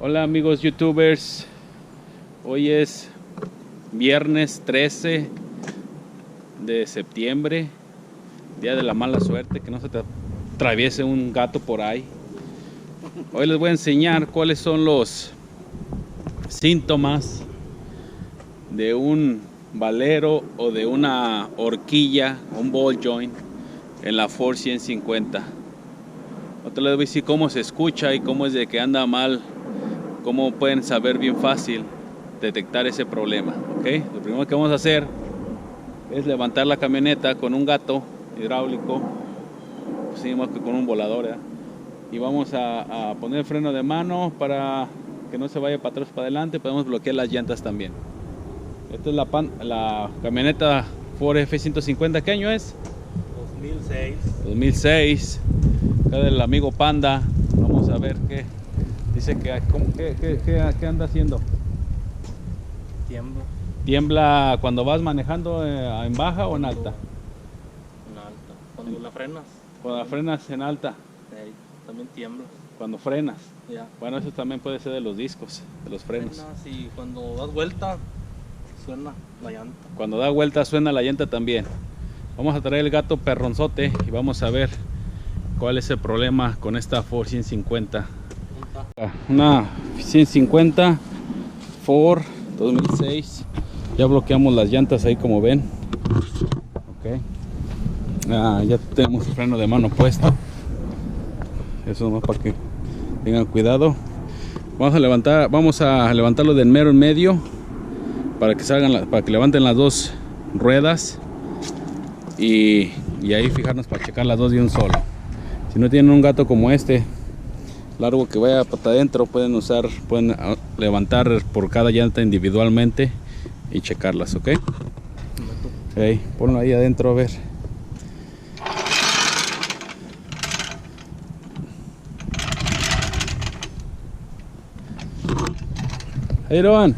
Hola amigos youtubers, hoy es viernes 13 de septiembre, día de la mala suerte, que no se te atraviese un gato por ahí. Hoy les voy a enseñar cuáles son los síntomas de un valero o de una horquilla, un ball joint en la Ford 150. Otra les voy a decir cómo se escucha y cómo es de que anda mal. Cómo pueden saber bien fácil detectar ese problema, ¿ok? Lo primero que vamos a hacer es levantar la camioneta con un gato hidráulico, así más que con un volador, ¿eh? Y vamos a poner el freno de mano para que no se vaya para atrás, para adelante. Podemos bloquear las llantas también. Esta es la camioneta Ford F-150. ¿Qué año es? 2006. 2006. Acá del amigo Panda. Vamos a ver qué dice ¿qué anda haciendo? Tiembla. ¿Tiembla cuando vas manejando en baja o en alta? En alta. Cuando la frenas. Cuando la frenas en alta. También tiembla. Cuando frenas. Ya. Bueno, eso también puede ser de los discos, de los frenos. Frenas y cuando das vuelta suena la llanta. Cuando da vuelta suena la llanta también. Vamos a traer el gato perronzote y vamos a ver cuál es el problema con esta Ford 150. Una 150 Ford 2006. Ya bloqueamos las llantas ahí, como ven. Okay. Ya tenemos el freno de mano puesto. Eso nomás para que tengan cuidado. Vamos a levantarlo del mero en medio para que salgan, para que levanten las dos ruedas y ahí fijarnos para checar las dos de un solo. Si no tienen un gato como este largo que vaya para adentro, pueden levantar por cada llanta individualmente y checarlas, ¿ok? Okay, ponlo ahí adentro a ver. Ahí lo van.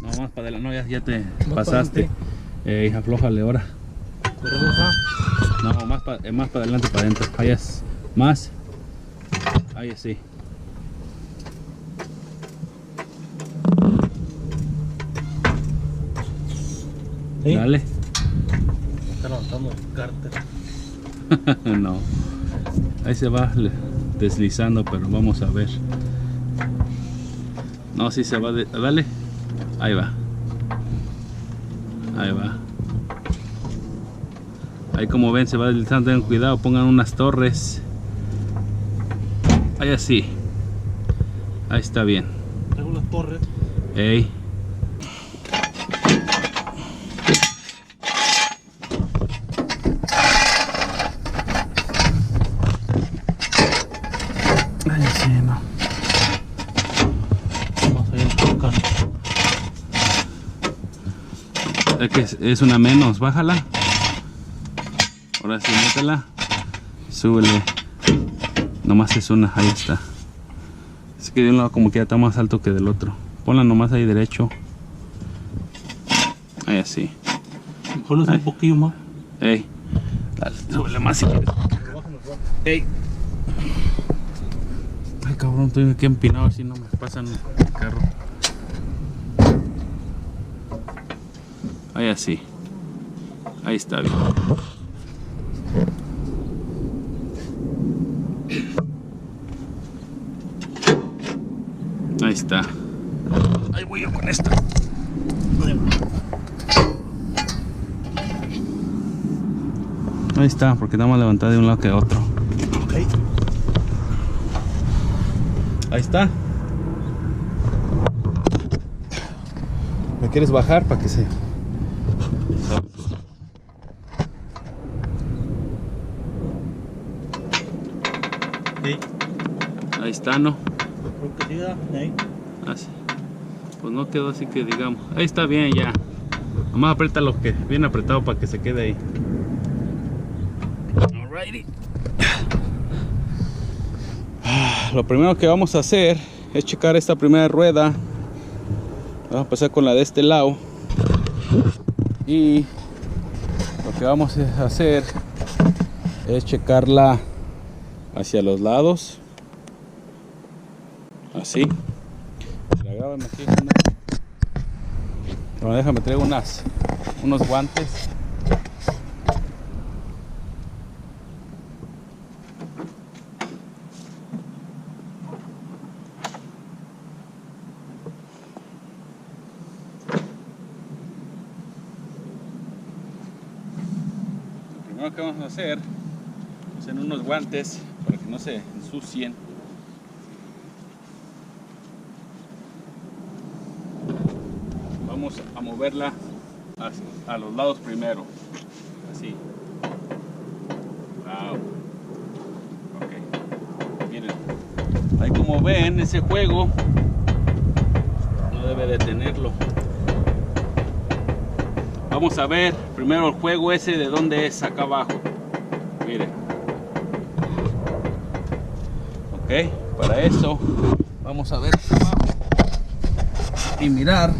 No, más para adelante, no, ya te pasaste. Aflójale ahora. No, más para adelante, para adentro. Ahí es. Más. Ahí sí. ¿Sí? Dale. Está levantando el cárter. No. Ahí se va deslizando, pero vamos a ver. No, sí se va. Dale. Ahí va. Ahí va. Ahí, como ven, se va deslizando. Tengan cuidado, pongan unas torres. Ahí así. Ahí está bien. Tengo las torres. Ey. Ahí sí, no. Vamos a ir a tocar. Es que es una menos, bájala. Ahora sí, métela. Súbele. Nomás es una, ahí está. Es que de un lado como que ya está más alto que del otro. Ponla nomás ahí derecho. Ahí así. Mejor un poquillo más. Ey. Dale, súbele más si quieres. Ey. Ay, cabrón, estoy aquí empinado, así no me pasan el carro. Ahí así. Ahí está bien. Ahí está. Ahí voy yo con esta. Ahí está, porque estamos levantados de un lado que de otro. Okay. Ahí está. ¿Me quieres bajar para que se... Sí. Ahí está, ¿no? Creo que siga. Ahí. Así. Pues no quedó así que digamos. Ahí está bien ya. Nomás aprieta lo que bien apretado para que se quede ahí. Alrighty. Lo primero que vamos a hacer es checar esta primera rueda. Vamos a empezar con la de este lado. Y que vamos a hacer es checarla hacia los lados, así. Grábame aquí bueno, déjame traigo unos guantes. Lo primero que vamos a hacer es en unos guantes para que no se ensucien. Vamos a moverla a los lados primero, así. Wow. Ok. Miren, ahí como ven, ese juego no debe de tenerlo. Vamos a ver primero el juego ese de dónde es, acá abajo. Miren. Ok, para eso vamos a ver acá abajo y mirar.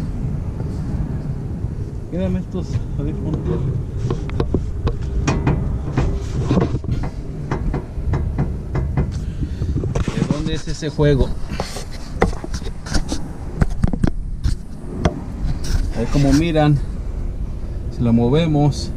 Mírame estos audífonos. ¿De dónde es ese juego? Ahí como miran, si lo movemos,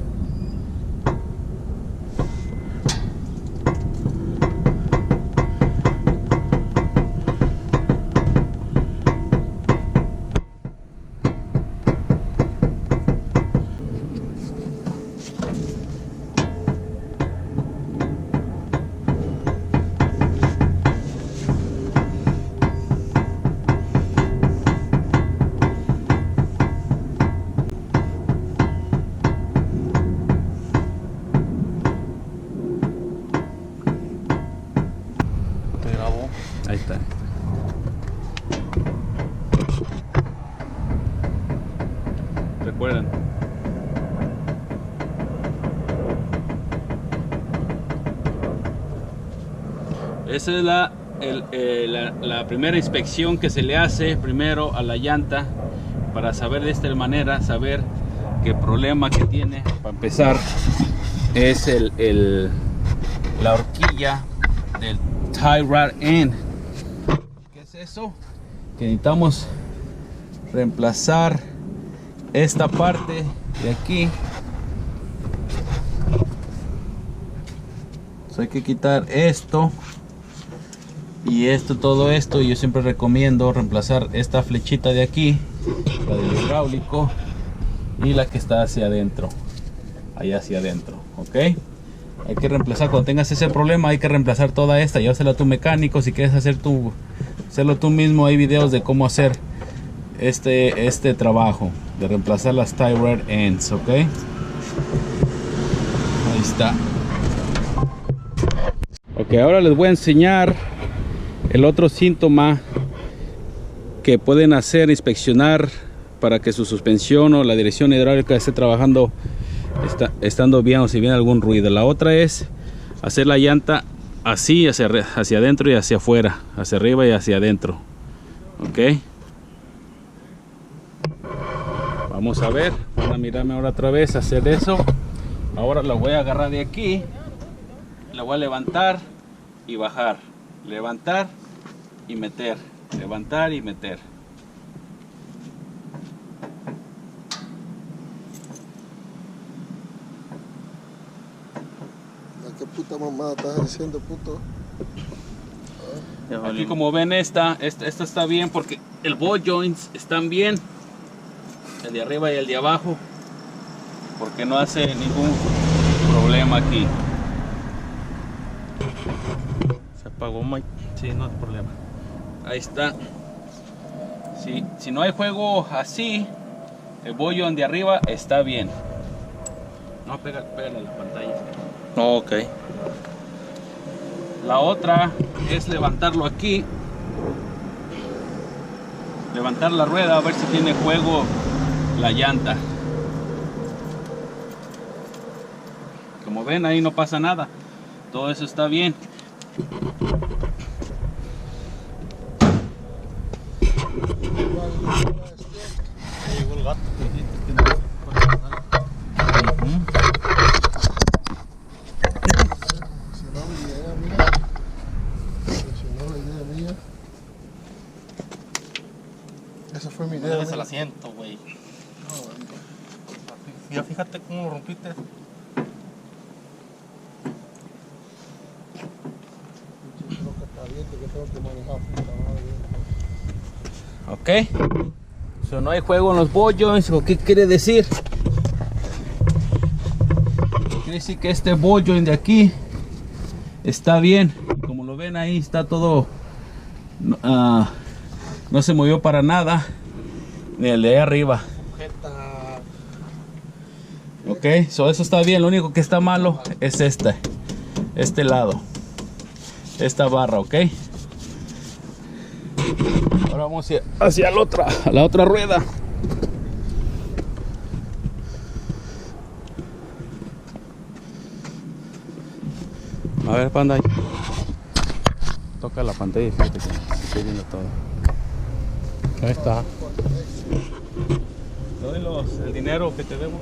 ahí está. Recuerden. Esa es la primera inspección que se le hace primero a la llanta para saber de esta manera, saber qué problema que tiene. Para empezar es la horquilla del tie rod end. ¿Qué es eso? Que necesitamos reemplazar esta parte de aquí. Hay que quitar esto y esto, todo esto. Yo siempre recomiendo reemplazar esta flechita de aquí, la del hidráulico, y la que está hacia adentro, allá hacia adentro. Ok, hay que reemplazar. Cuando tengas ese problema hay que reemplazar toda esta. Llévasela a tu mecánico. Si quieres hacerlo tú mismo, hay videos de cómo hacer este trabajo de reemplazar las tie rod ends. Ok, ahí está. Ok, ahora les voy a enseñar el otro síntoma que pueden hacer, inspeccionar para que su suspensión o la dirección hidráulica esté trabajando, estando bien, o si viene algún ruido. La otra es hacer la llanta así, hacia adentro y hacia afuera, hacia arriba y hacia adentro. Ok, vamos a ver, van a mirarme ahora otra vez hacer eso. Ahora la voy a agarrar de aquí, la voy a levantar y bajar, levantar y meter, levantar y meter. ¿Qué puta mamada estás diciendo, puto? Aquí como ven esta está bien porque el ball joints están bien, el de arriba y el de abajo, porque no hace ningún problema aquí. Se apagó, Mike. Sí, no hay problema. Ahí está. Si no hay juego así, el ball joint de arriba está bien. No, pégale a la pantalla. Oh, ok. La otra es levantarlo aquí, levantar la rueda a ver si tiene juego la llanta. Como ven, ahí no pasa nada, todo eso está bien. Llegó el gato que dijiste que no. asiento, güey. Ya fíjate cómo lo rompiste. Ok. So, no hay juego en los ball joints. ¿O qué quiere decir? Quiere decir que este ball joint de aquí está bien. Y como lo ven ahí, está todo. No se movió para nada. Ni el de ahí arriba. Ok, so eso está bien. Lo único que está malo es este lado. Esta barra, ok. Ahora vamos hacia la otra rueda. A ver, Panda. Toca la pantalla y fíjate que se estoy viendo todo. Ahí está. Doy el dinero que te debo.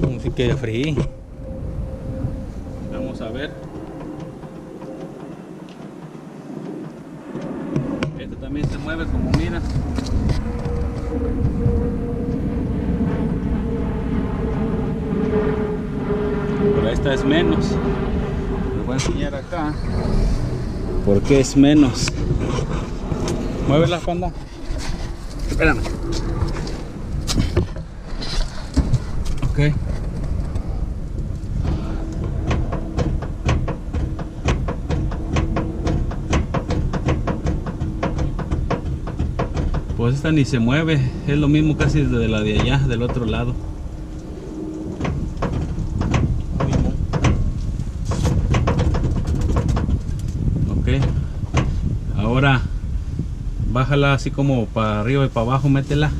Un ticket de free. Vamos a ver. Este también se mueve como mira. Pero esta es menos. Les voy a enseñar acá por qué es menos. Mueve la Panda. Espérame. Ok. Pues esta ni se mueve, es lo mismo casi desde la de allá, del otro lado. Ok. Ahora bájala así como para arriba y para abajo, métela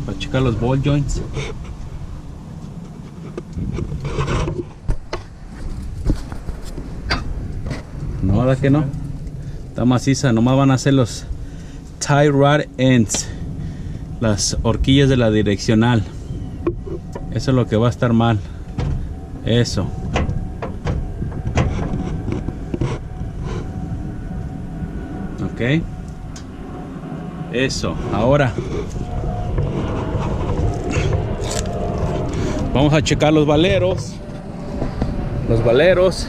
para checar los ball joints. No, ¿verdad que no? Está maciza, nomás van a hacer los tie rod ends, las horquillas de la direccional. Eso es lo que va a estar mal. Eso. Ok. Eso. Ahora vamos a checar los valeros. Los valeros.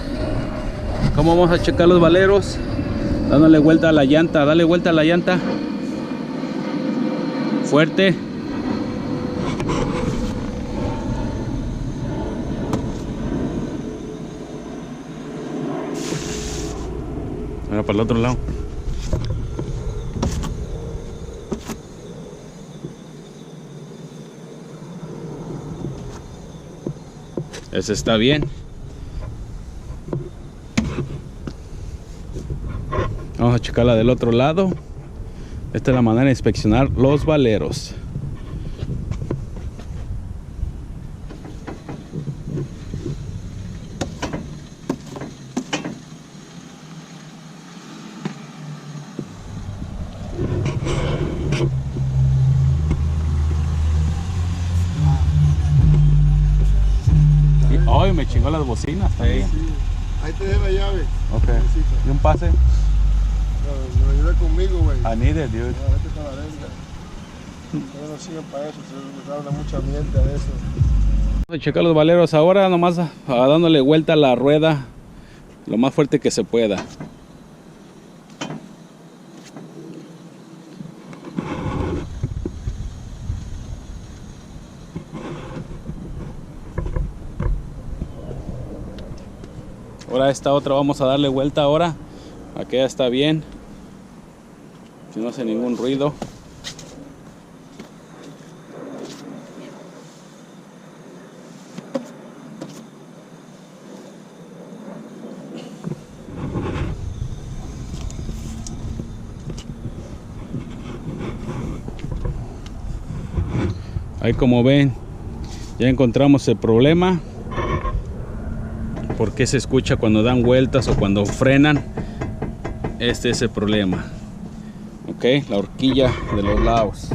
¿Cómo vamos a checar los valeros? Dándole vuelta a la llanta. Dale vuelta a la llanta. Fuerte. Ahora para el otro lado. Ese está bien. Vamos a checarla del otro lado. Esta es la manera de inspeccionar los valeros. Ay, me chingó las bocinas también. Sí. Ahí te dejo la llave. Ok. ¿Y un pase? Me ayuda conmigo, güey. I need it, dude. Vete para la verga. Yo no siguen para eso, se habla mucha mierda de eso. Vamos a checar los valeros ahora, nomás dándole vuelta a la rueda lo más fuerte que se pueda. Ahora esta otra vamos a darle vuelta ahora. Aquella está bien. Si no hace ningún ruido. Ahí como ven, ya encontramos el problema. ¿Por qué se escucha cuando dan vueltas o cuando frenan? Este es el problema. Ok, la horquilla de los lados.